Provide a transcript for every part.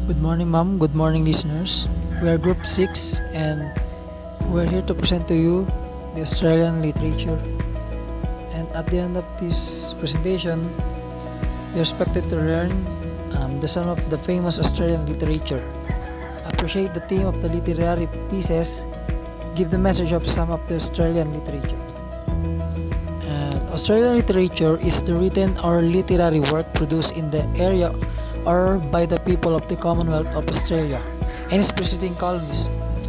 Good morning, ma'am. Good morning, listeners. We are Group 6 and we're here to present to you the Australian literature. And at the end of this presentation, you're expected to learn some of the famous Australian literature. Appreciate the theme of the literary pieces, give the message of some of the Australian literature. Australian literature is the written or literary work produced in the area or by the people of the Commonwealth of Australia and its preceding colonies.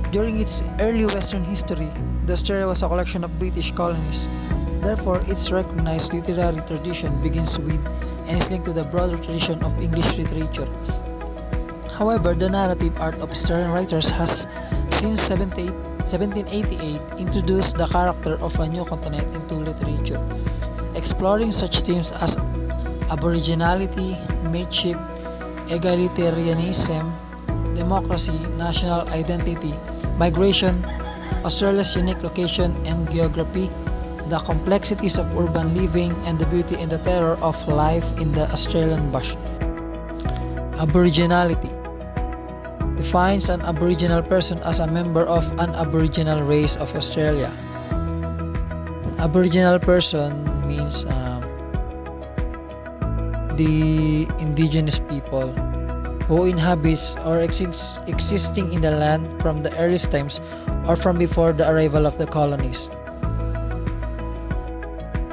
During its early Western history, the Australia was a collection of British colonies. Therefore, its recognized literary tradition begins with and is linked to the broader tradition of English literature. However, the narrative art of Australian writers has, since 1788, introduced the character of a new continent into literature, exploring such themes as aboriginality, mateship, egalitarianism, democracy, national identity, migration, Australia's unique location and geography, the complexities of urban living, and the beauty and the terror of life in the Australian bush. Aboriginality defines an Aboriginal person as a member of an Aboriginal race of Australia. Aboriginal person means the indigenous people who inhabits or existing in the land from the earliest times or from before the arrival of the colonists.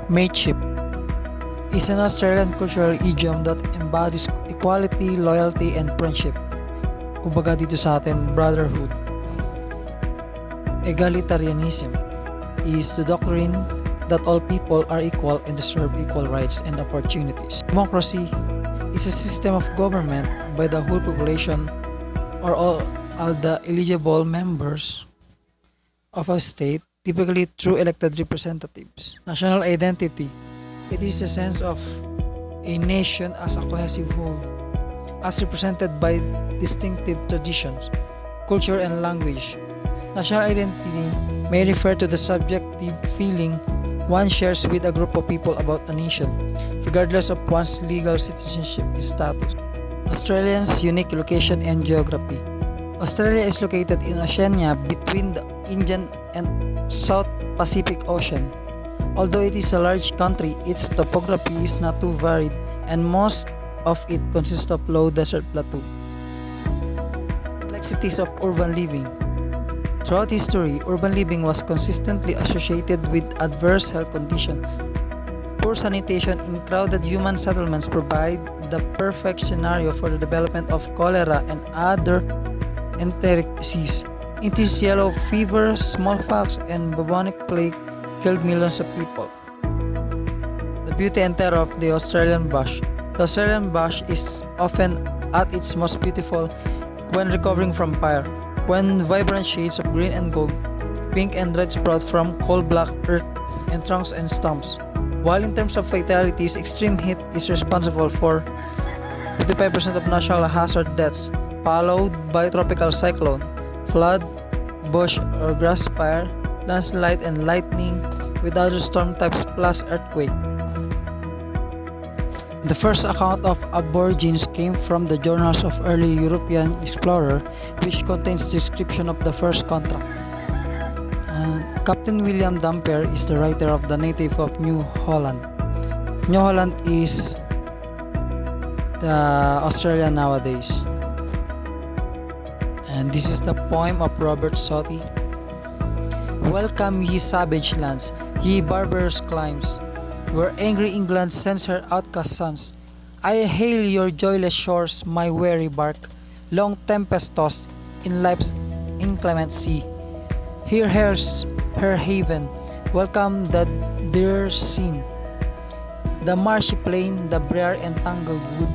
Mateship is an Australian cultural idiom that embodies equality, loyalty, and friendship. Kumbaga dito sa atin, brotherhood. Egalitarianism is the doctrine that all people are equal and deserve equal rights and opportunities. Democracy is a system of government by the whole population or all the eligible members of a state, typically through elected representatives. National identity. It is a sense of a nation as a cohesive whole, as represented by distinctive traditions, culture, and language. National identity may refer to the subjective feeling one shares with a group of people about a nation, regardless of one's legal citizenship status. Australia's unique location and geography. Australia is located in Oceania between the Indian and South Pacific Ocean. Although it is a large country, its topography is not too varied and most of it consists of low desert plateau. Complexities of urban living. Throughout history, urban living was consistently associated with adverse health conditions. Poor sanitation in crowded human settlements provide the perfect scenario for the development of cholera and other enteric disease. Intense yellow fever, smallpox, and bubonic plague killed millions of people. The beauty and terror of the Australian bush. The Australian bush is often at its most beautiful when recovering from fire, when vibrant shades of green and gold, pink and red sprout from coal black earth and trunks and stumps. While in terms of fatalities, extreme heat is responsible for 55% of natural hazard deaths, followed by tropical cyclone, flood, bush or grass fire, landslide and lightning, with other storm types plus earthquake. The first account of aborigines came from the journals of early European explorer, which contains description of the first contact. Captain William Dampier is the writer of the native of New Holland. New Holland is the Australia nowadays. And this is the poem of Robert Southey. Welcome ye savage lands, ye barbarous climes, where angry England sends her outcast sons. I hail your joyless shores, my weary bark, long tempest tossed in life's inclement sea. Here hails her haven, welcome the dear scene, the marshy plain, the briar and tangled wood,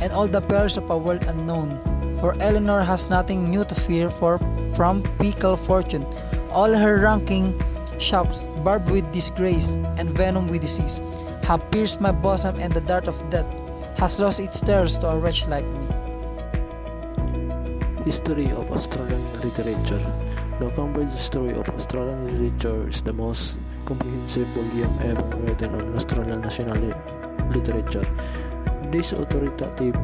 and all the perils of a world unknown. For Eleanor has nothing new to fear from fickle fortune. All her ranking shafts, barbed with disgrace and venom with disease, have pierced my bosom, and the dart of death has lost its terrors to a wretch like me. History of Australian literature. The Cambridge History of Australian Literature is the most comprehensive volume ever written on Australian national literature. This authoritative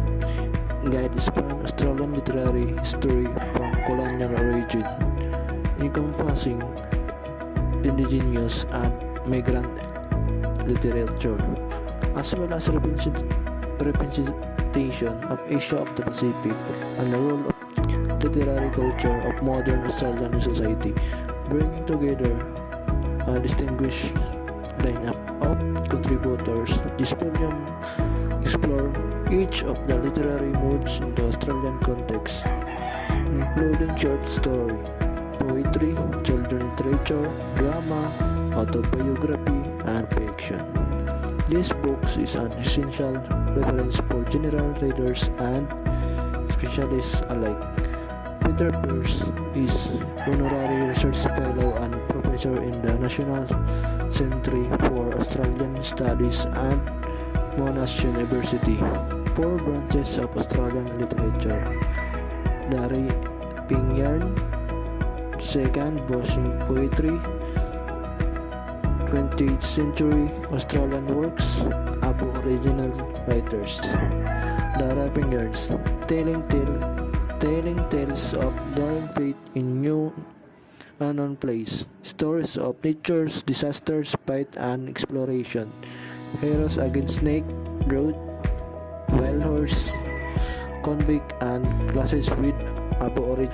guide span Australian literary history from colonial origin, encompassing indigenous and migrant literature, as well as representation of Asia of the Pacific and the role of literary culture of modern Australian society, bringing together a distinguished lineup of contributors. This volume explore each of the literary modes in the Australian context, including short story, poetry, children's literature, drama, autobiography, and fiction. This book is an essential reference for general readers and specialists alike. Peter Pearce is honorary research fellow and professor in the National Centre for Australian Studies at Monash University. 4 branches of Australian literature: the Rapping Yarn, second Boshing Poetry, 20th century Australian works, Aboriginal writers. The Rapping Yarns, telling tales of daring fate in new unknown place, stories of nature's disasters, fight and exploration, heroes against snake, drought, wild horse, convict and clashes with Aborigine.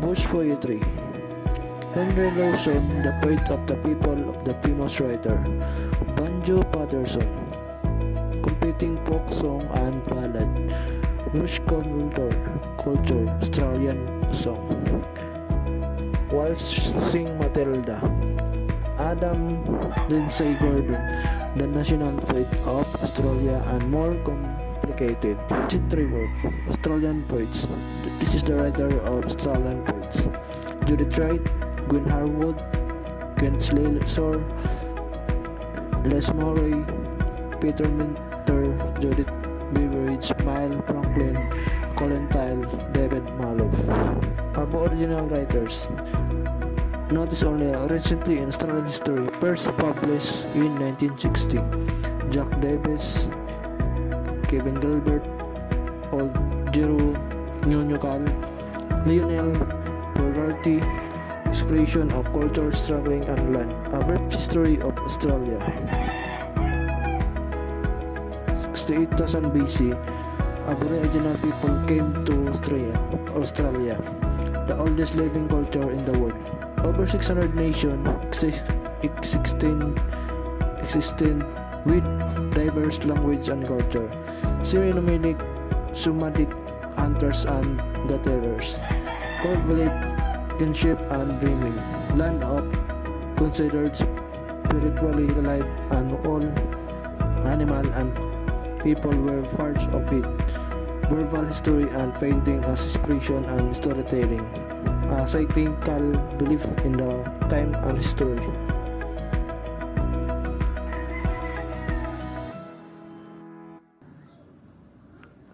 Bush poetry, Henry Lawson, the poet of the people of the famous writer, Banjo Patterson, competing folk song and ballad, Bush culture, Australian song, Waltzing Matilda, Adam Lindsay Gordon, the national poet of Australia, and more complicated century work, Australian poets. This is the writer of Australian poets: Judith Wright, Gwen Harwood, Kent Slesor, Les Murray, Peter Minter, Judith Beveridge, Miles Franklin, Colin Tyle, David Malouf. Aboriginal writers. Notice only recently in Australian history, first published in 1960. Jack Davis, Kevin Gilbert, Old Giroux, Nunyukal, Lionel Fogarty, Expression of Culture, Struggling and Land, A Brief History of Australia. 68,000 BC, Aboriginal people came to Australia, the oldest living culture in the world. Over 600 nations existed with diverse language and culture. Semi-nomadic, Sumadic, hunters and gatherers, corporate kinship and dreaming, land of considered spiritually alive, and all animal and people were parts of it. Verbal history and painting as expression and storytelling, a cyclical belief in the time and history.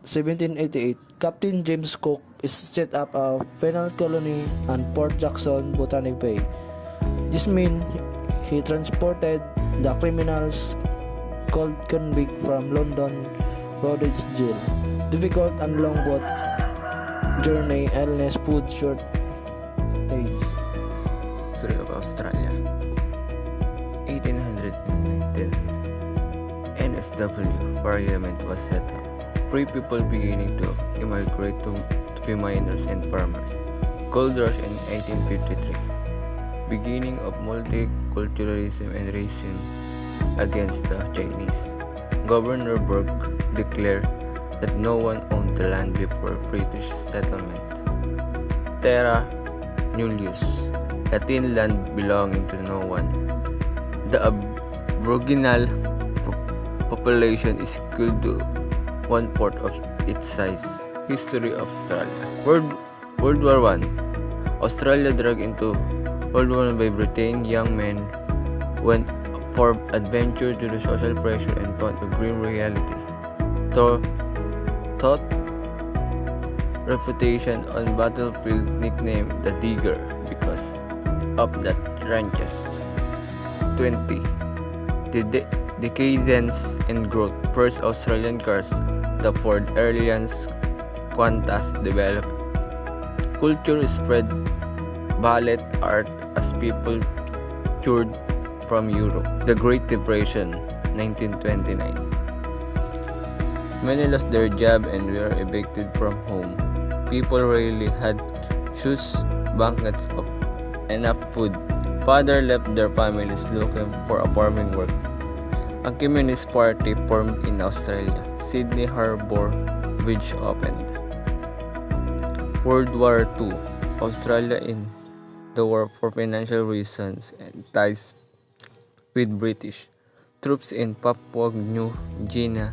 (1788), Captain James Cook set up a penal colony on Port Jackson, Botany Bay. This meant he transported the criminals called convict from London Roads Jail. Difficult and long boat journey, illness, food shortage. History of Australia, 1800 and 1900. NSW Parliament was set up. Free people beginning to immigrate to be miners and farmers. Gold rush in 1853. Beginning of multiculturalism and racism against the Chinese. Governor Burke declared that no one owned the land before British settlement. Terra nullius, Latin land belonging to no one. The Aboriginal population is equal to 1/4 of its size. History of Australia. World War I. Australia dragged into World War I by Britain. Young men went for adventure to the social pressure and found a grim reality. Thought reputation on battlefield, nicknamed the Digger because of the trenches. 20. The decadence and growth. First Australian cars, the Ford Alliance Qantas development. Culture spread ballet art as people toured from Europe. The Great Depression, 1929. Many lost their job and were evicted from home. People rarely had shoes, blankets, of enough food. Father left their families looking for a farming work. A communist party formed in Australia. Sydney Harbour Bridge opened. World War II. Australia in the war for financial reasons and ties with British troops in Papua New Guinea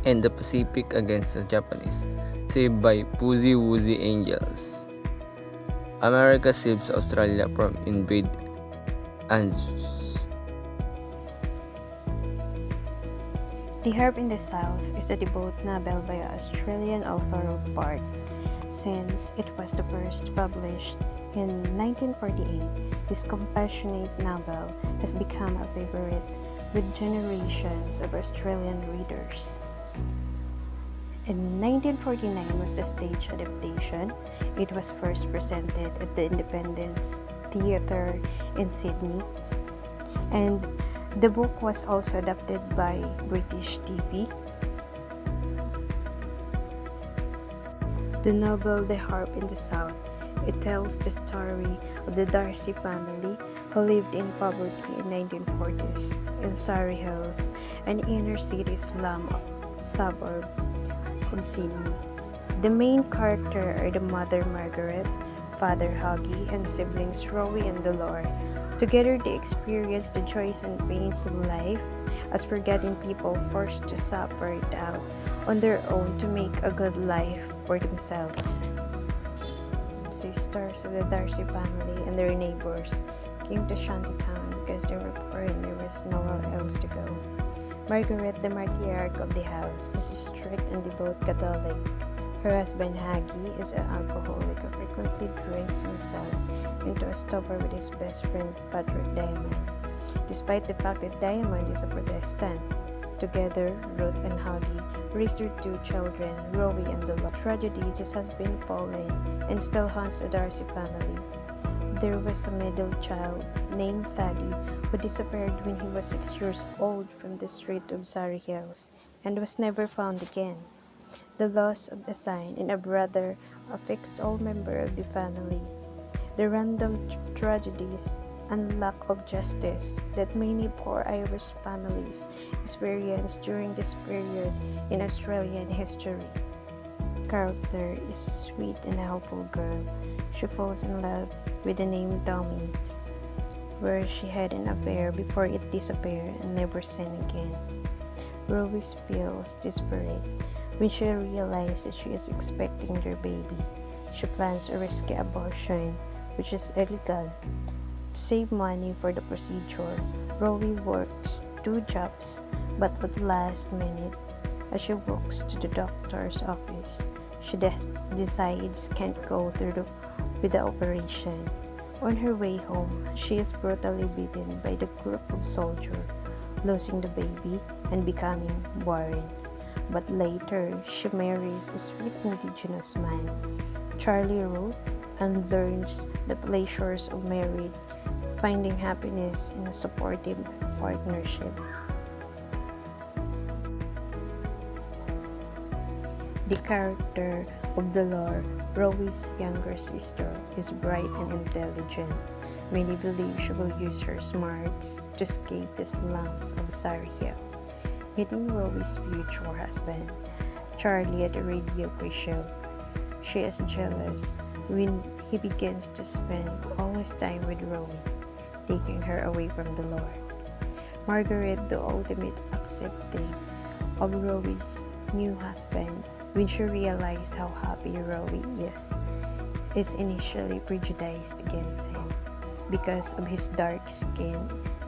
and the Pacific against the Japanese, saved by Pussy Woozy Angels. America saves Australia from invade ANZUS. The Harp in the South is a debut novel by Australian author Ruth Bart. Since it was the first published in 1948, this compassionate novel has become a favorite with generations of Australian readers. In 1949 was the stage adaptation. It was first presented at the Independence Theatre in Sydney, and the book was also adapted by British TV. The novel The Harp in the South, it tells the story of the Darcy family who lived in poverty in 1940s in Surrey Hills, an inner city slum suburb of Sydney. The main character are the mother Margaret, father Huggy, and siblings Rowie and Dolores. Together they experience the joys and pains of life as forgotten people forced to suffer it out on their own to make a good life for themselves. Sisters of the Darcy family and their neighbors came to Shantytown because they were poor and there was nowhere else to go. Margaret, the matriarch of the house, is a strict and devout Catholic. Her husband Haggy is an alcoholic who frequently drinks himself into a stupor with his best friend Patrick Diamond, despite the fact that Diamond is a Protestant. Together, Ruth and Huggy raised their two children, Rowie and Dolores. Tragedy just has been fallen and still haunts the Darcy family. There was a middle child named Thaddy who disappeared when he was 6 years old from the street of Surrey Hills and was never found again. The loss of the son and a brother affects all members of the family. The random tragedies and lack of justice that many poor Irish families experienced during this period in Australian history. Character is a sweet and helpful girl. She falls in love with the name Tommy, where she had an affair before it disappeared and never seen again. Rose feels desperate when she realizes that she is expecting their baby. She plans a risky abortion, which is illegal. To save money for the procedure, Rowie works 2 jobs, but at the last minute, as she walks to the doctor's office, she decides can't go through with the operation. On her way home, she is brutally beaten by the group of soldiers, losing the baby and becoming barren. But later, she marries a sweet indigenous man, Charlie Root, and learns the pleasures of marriage, finding happiness in a supportive partnership. The character of Dolores, Rowie's younger sister, is bright and intelligent. Many believe she will use her smarts to escape the slums of Surrey Hill. Meeting Rowie's future husband, Charlie, at a radio quiz show, she is jealous when he begins to spend all his time with Rowie, taking her away from Dolores. Margaret, the ultimate accepting of Rowie's new husband, when she realizes how happy Rowie is initially prejudiced against him because of his dark skin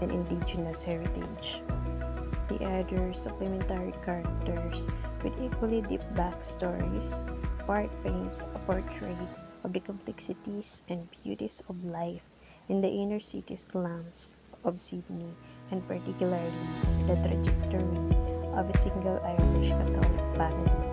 and indigenous heritage. The other supplementary characters with equally deep backstories, Bart paints a portrait of the complexities and beauties of life in the inner city slums of Sydney, and particularly the trajectory of a single Irish Catholic family.